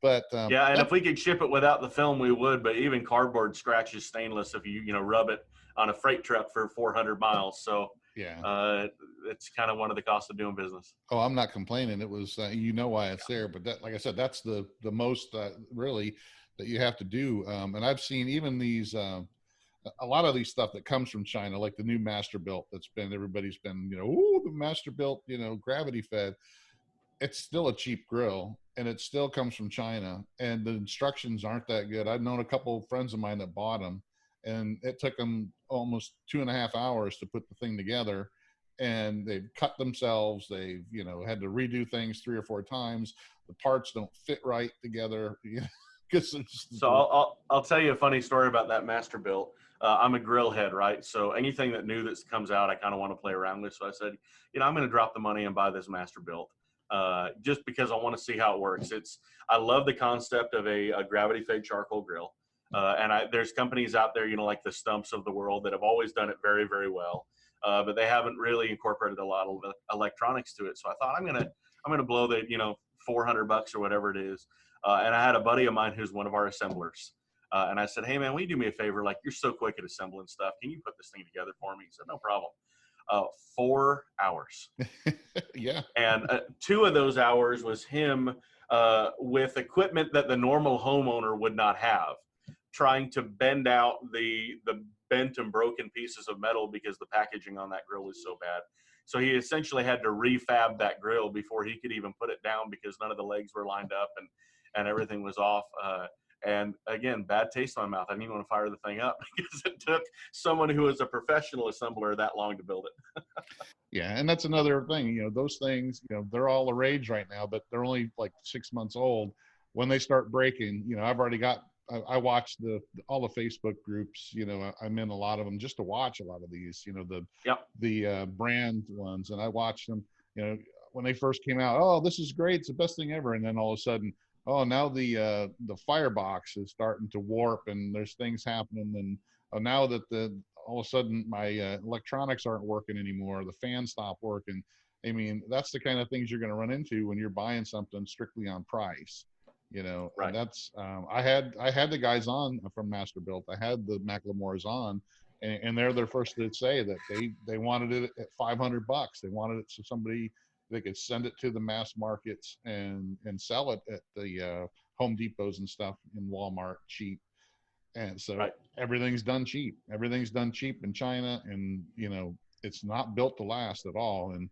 But yeah, and if we could ship it without the film, we would. But even cardboard scratches stainless if you rub it on a freight truck for 400 miles. So yeah, it's kind of one of the costs of doing business. Oh, I'm not complaining. It was why it's there. But that, like I said, that's the most really that you have to do. And I've seen even these a lot of these stuff that comes from China, like the new Masterbuilt everybody's been the Masterbuilt gravity fed. It's still a cheap grill, and it still comes from China, and the instructions aren't that good. I've known a couple of friends of mine that bought them, and it took them almost 2.5 hours to put the thing together. And they've cut themselves. They've, had to redo things 3 or 4 times. The parts don't fit right together. So I'll tell you a funny story about that Masterbuilt. I'm a grill head, right? So anything that new that comes out, I kind of want to play around with. So I said, I'm going to drop the money and buy this Masterbuilt, just because I want to see how it works. I love the concept of a gravity fed charcoal grill, and there's companies out there, like the Stumps of the world, that have always done it very, very well, but they haven't really incorporated a lot of electronics to it. So I thought I'm gonna blow the $400 or whatever it is. And I had a buddy of mine who's one of our assemblers. And I said, hey, man, will you do me a favor? Like, you're so quick at assembling stuff. Can you put this thing together for me? He said, no problem. 4 hours. Yeah. And 2 of those hours was him with equipment that the normal homeowner would not have, trying to bend out the bent and broken pieces of metal because the packaging on that grill is so bad. So he essentially had to refab that grill before he could even put it down because none of the legs were lined up and everything was off. And again, bad taste in my mouth. I didn't even want to fire the thing up because it took someone who is a professional assembler that long to build it. Yeah, and that's another thing. Those things, they're all the rage right now, but they're only like 6 months old. When they start breaking, I've already I watch all the Facebook groups. I'm in a lot of them just to watch a lot of these. The brand ones, and I watch them. When they first came out, oh, this is great, it's the best thing ever, and then all of a sudden, oh, now the firebox is starting to warp, and there's things happening, and now that all of a sudden my electronics aren't working anymore, the fan stopped working. I mean, that's the kind of things you're going to run into when you're buying something strictly on price. Right. And that's I had the guys on from Masterbuilt. I had the McLemores on, and they're the first to say that they wanted it at $500. They wanted it so somebody they could send it to the mass markets and sell it at the Home Depots and stuff in Walmart cheap. And so right. Everything's done cheap. Everything's done cheap in China, and it's not built to last at all. And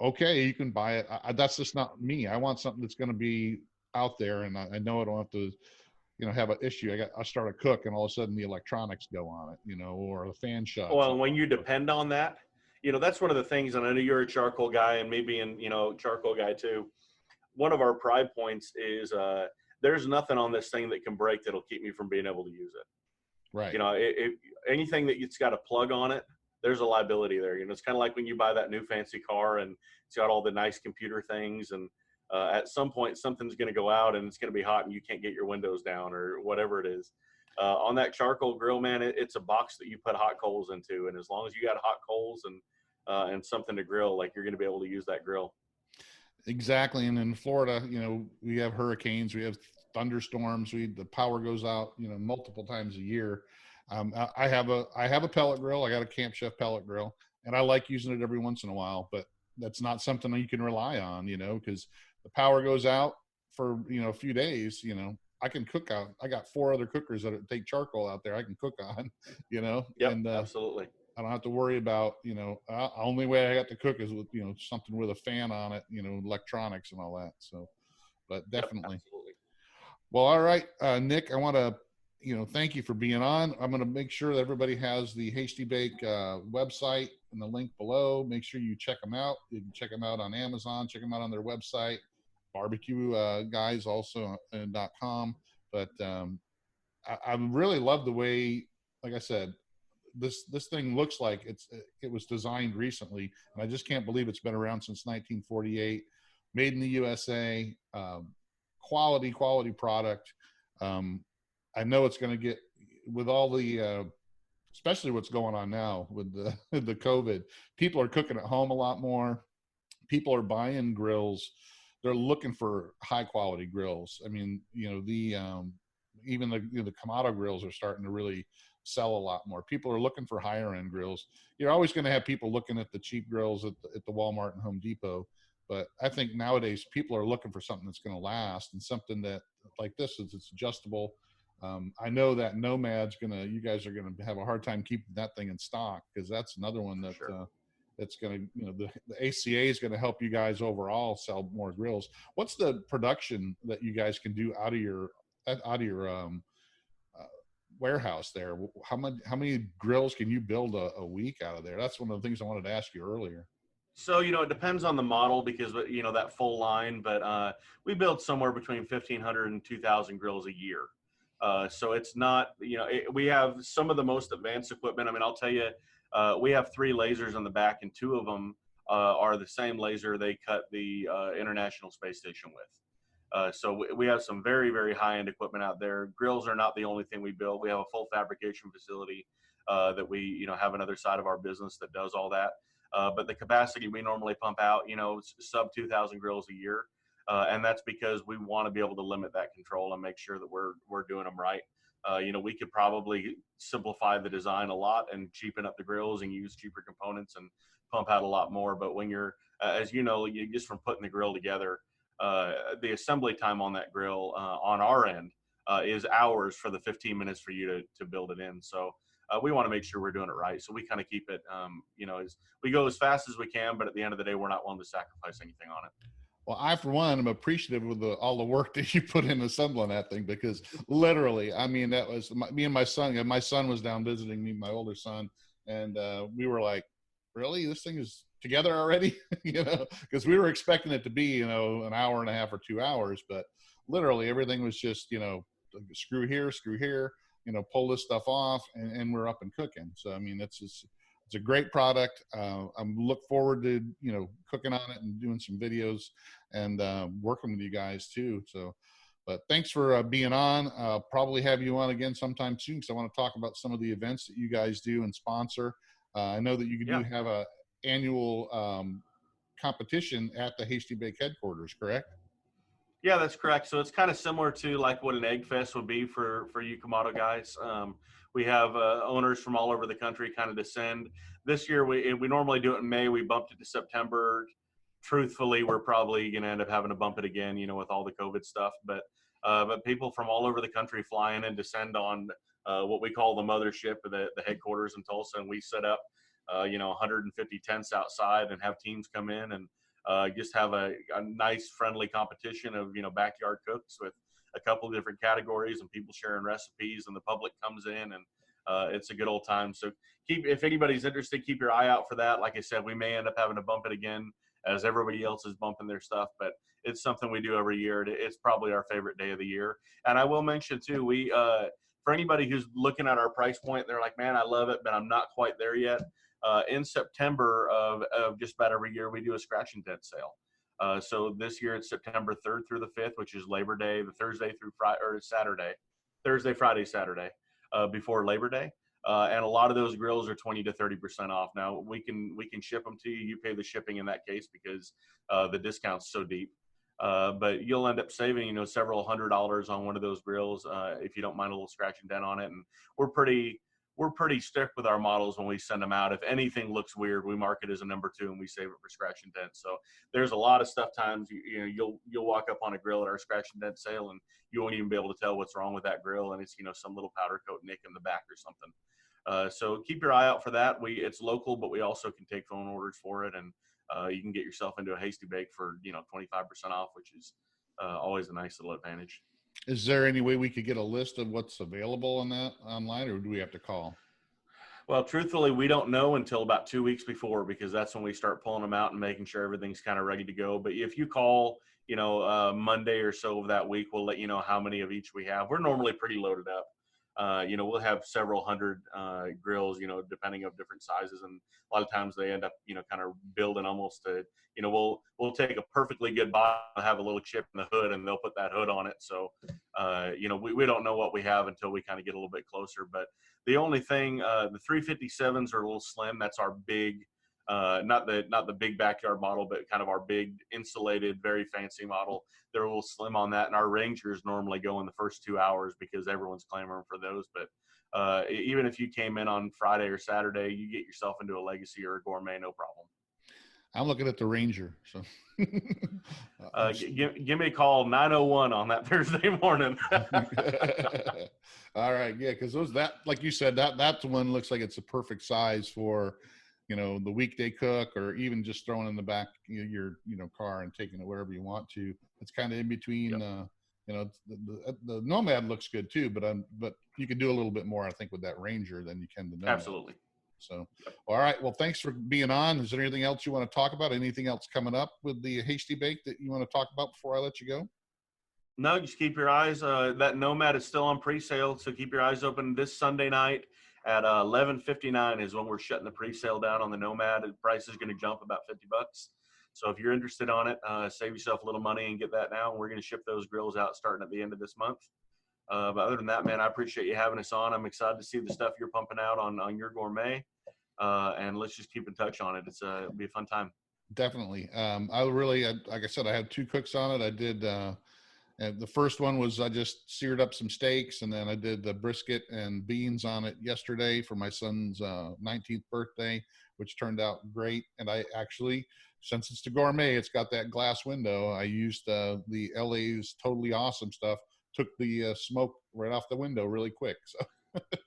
okay, you can buy it. That's just not me. I want something that's going to be out there, and I know I don't have to, have an issue. I start a cook, and all of a sudden the electronics go on it, or the fan shuts. Well, and when you depend on that, that's one of the things. And I know you're a charcoal guy, and me being, charcoal guy too. One of our pride points is there's nothing on this thing that can break that'll keep me from being able to use it. Right. Anything that it's got a plug on it, there's a liability there. It's kind of like when you buy that new fancy car and it's got all the nice computer things, and at some point something's going to go out and it's going to be hot and you can't get your windows down or whatever it is. On that charcoal grill, man, it's a box that you put hot coals into, and as long as you got hot coals and something to grill, like, you're going to be able to use that grill. Exactly. And in Florida, we have hurricanes, we have thunderstorms, the power goes out, multiple times a year. I have a pellet grill. I got a Camp Chef pellet grill, and I like using it every once in a while, but that's not something that you can rely on, because the power goes out for, a few days, I can cook out. I got 4 other cookers that take charcoal out there I can cook on, Yep, and absolutely. I don't have to worry about, only way I got to cook is with, something with a fan on it, electronics and all that. So, but definitely. Yep, absolutely. Well, all right, Nick, I want to, thank you for being on. I'm going to make sure that everybody has the Hasty Bake website and the link below. Make sure you check them out. You can check them out on Amazon, check them out on their website, barbecue guys also .com. But I really love the way, like I said, this thing looks like it was designed recently, and I just can't believe it's been around since 1948. Made in the USA, quality product. I know it's going to get, with all the, especially what's going on now with the COVID, people are cooking at home a lot more. People are buying grills. They're looking for high quality grills. I mean, even the Kamado grills are starting to really sell a lot more. People are looking for higher end grills. You're always going to have people looking at the cheap grills at the Walmart and Home Depot. But I think nowadays people are looking for something that's going to last, and something that, like this, it's adjustable. I know that Nomad's you guys are gonna have a hard time keeping that thing in stock, because that's another one that sure. That's gonna, the ACA is gonna help you guys overall sell more grills. What's the production that you guys can do out of your warehouse there. How many grills can you build a week out of there? That's one of the things I wanted to ask you earlier. So, it depends on the model because, that full line, but we build somewhere between 1,500 and 2,000 grills a year. So it's not, we have some of the most advanced equipment. I mean, I'll tell you, we have 3 lasers on the back, and 2 of them are the same laser they cut the International Space Station with. So we have some very, very high-end equipment out there. Grills are not the only thing we build. We have a full fabrication facility that we, have another side of our business that does all that. But the capacity we normally pump out, sub 2,000 grills a year. And that's because we want to be able to limit that control and make sure that we're doing them right. We could probably simplify the design a lot and cheapen up the grills and use cheaper components and pump out a lot more. But when you're, as you know, you just from putting the grill together, the assembly time on that grill on our end is hours for the 15 minutes for you to build it in. So we want to make sure we're doing it right. So we kind of keep it, we go as fast as we can, but at the end of the day, we're not willing to sacrifice anything on it. Well, I, for one, am appreciative of all the work that you put in assembling that thing, because literally, I mean, that was me and my son. My son was down visiting me, my older son, and we were like, really? This thing is together already? Because we were expecting it to be, an hour and a half or 2 hours, but literally everything was just, screw here, pull this stuff off, and we're up and cooking. So, I mean, it's a great product. I'm look forward to, cooking on it and doing some videos and working with you guys too. So, but thanks for being on. Probably have you on again sometime soon, because I want to talk about some of the events that you guys do and sponsor. I know that you do have a annual competition at the Hasty Bake headquarters, correct? Yeah, that's correct. So it's kind of similar to like what an Egg Fest would be for you Kamado guys. We have owners from all over the country kind of descend. This year, we normally do it in May. We bumped it to September. Truthfully, we're probably going to end up having to bump it again, with all the COVID stuff. But people from all over the country fly in and descend on what we call the mothership, the headquarters in Tulsa, and we set up 150 tents outside and have teams come in and just have a nice friendly competition of backyard cooks with a couple of different categories and people sharing recipes, and the public comes in, and it's a good old time. So if anybody's interested, keep your eye out for that. Like I said, we may end up having to bump it again as everybody else is bumping their stuff, but it's something we do every year. It's probably our favorite day of the year. And I will mention too, we for anybody who's looking at our price point, they're like, man, I love it, but I'm not quite there yet. In September of just about every year, we do a scratch and dent sale. So this year it's September 3rd through the 5th, which is Labor Day, the Thursday through Friday, or Saturday, Thursday, Friday, Saturday, before Labor Day. And a lot of those grills are 20 to 30% off. Now we can ship them to you. You pay the shipping in that case because the discount's so deep. But you'll end up saving, several $100s on one of those grills if you don't mind a little scratch and dent on it. And we're pretty strict with our models when we send them out. If anything looks weird, we mark it as a number 2 and we save it for scratch and dent. So there's a lot of stuff times you'll walk up on a grill at our scratch and dent sale and you won't even be able to tell what's wrong with that grill, and it's some little powder coat nick in the back or something. So keep your eye out for that. It's local, but we also can take phone orders for it, and you can get yourself into a Hasty Bake for 25% off, which is always a nice little advantage. Is there any way we could get a list of what's available on that online, or do we have to call? Well, truthfully, we don't know until about 2 weeks before, because that's when we start pulling them out and making sure everything's kind of ready to go. But if you call, Monday or so of that week, we'll let you know how many of each we have. We're normally pretty loaded up. We'll have several hundred grills, depending of different sizes. And a lot of times they end up, kind of building almost to, we'll take a perfectly good box and have a little chip in the hood, and they'll put that hood on it. So, we don't know what we have until we kind of get a little bit closer. But the only thing, the 357s are a little slim. That's our big, not the big backyard model, but kind of our big insulated, very fancy model. They're a little slim on that. And our Rangers normally go in the first 2 hours because everyone's clamoring for those. But even if you came in on Friday or Saturday, you get yourself into a Legacy or a Gourmet, no problem. I'm looking at the Ranger. So give me a call, 901 on that Thursday morning. All right. Yeah. Cause like you said, that one looks like it's a perfect size for, the weekday cook, or even just throwing in the back of your car and taking it wherever you want to. It's kind of in between, You know, the Nomad looks good too, but you can do a little bit more, I think, with that Ranger than you can the Nomad. Absolutely. So, all right. Well, thanks for being on. Is there anything else you want to talk about? Anything else coming up with the Hasty Bake that you want to talk about before I let you go? No, just keep your eyes. That Nomad is still on pre-sale, so keep your eyes open. This Sunday night at 11:59 is when we're shutting the pre-sale down on the Nomad. The price is going to jump about $50. So if you're interested on it, save yourself a little money and get that now. We're going to ship those grills out starting at the end of this month. But other than that, man, I appreciate you having us on. I'm excited to see the stuff you're pumping out on your gourmet. And let's just keep in touch on it. It'll be a fun time. Definitely. I really, like I said, I had 2 cooks on it. I did, and the first one was I just seared up some steaks, and then I did the brisket and beans on it yesterday for my son's 19th birthday, which turned out great. And I actually, since it's the gourmet, it's got that glass window. I used the LA's Totally Awesome stuff, took the smoke right off the window really quick. So.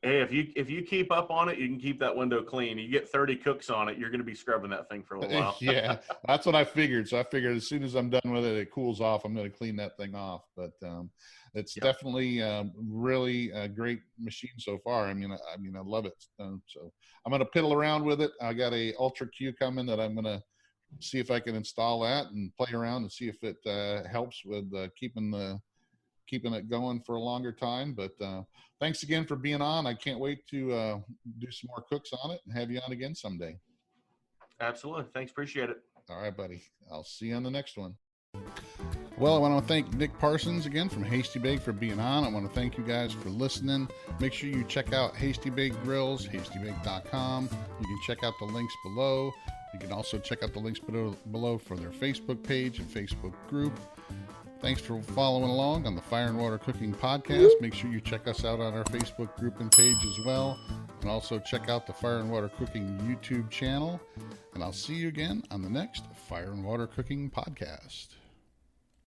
Hey, if you keep up on it, you can keep that window clean. You get 30 cooks on it, you're going to be scrubbing that thing for a little while. Yeah, that's what I figured. So I figured as soon as I'm done with it, it cools off, I'm going to clean that thing off. But it's definitely really a great machine so far. I mean, I love it. So I'm going to piddle around with it. I got a Ultra Q coming that I'm going to see if I can install that and play around and see if it helps with keeping it going for a longer time. But thanks again for being on. I can't wait to do some more cooks on it and have you on again someday. Absolutely. Thanks. Appreciate it. All right, buddy. I'll see you on the next one. Well, I want to thank Nick Parsons again from Hasty Bake for being on. I want to thank you guys for listening. Make sure you check out Hasty Bake Grills, hastybake.com. You can check out the links below. You can also check out the links below for their Facebook page and Facebook group. Thanks for following along on the Fire and Water Cooking Podcast. Make sure you check us out on our Facebook group and page as well. And also check out the Fire and Water Cooking YouTube channel. And I'll see you again on the next Fire and Water Cooking Podcast.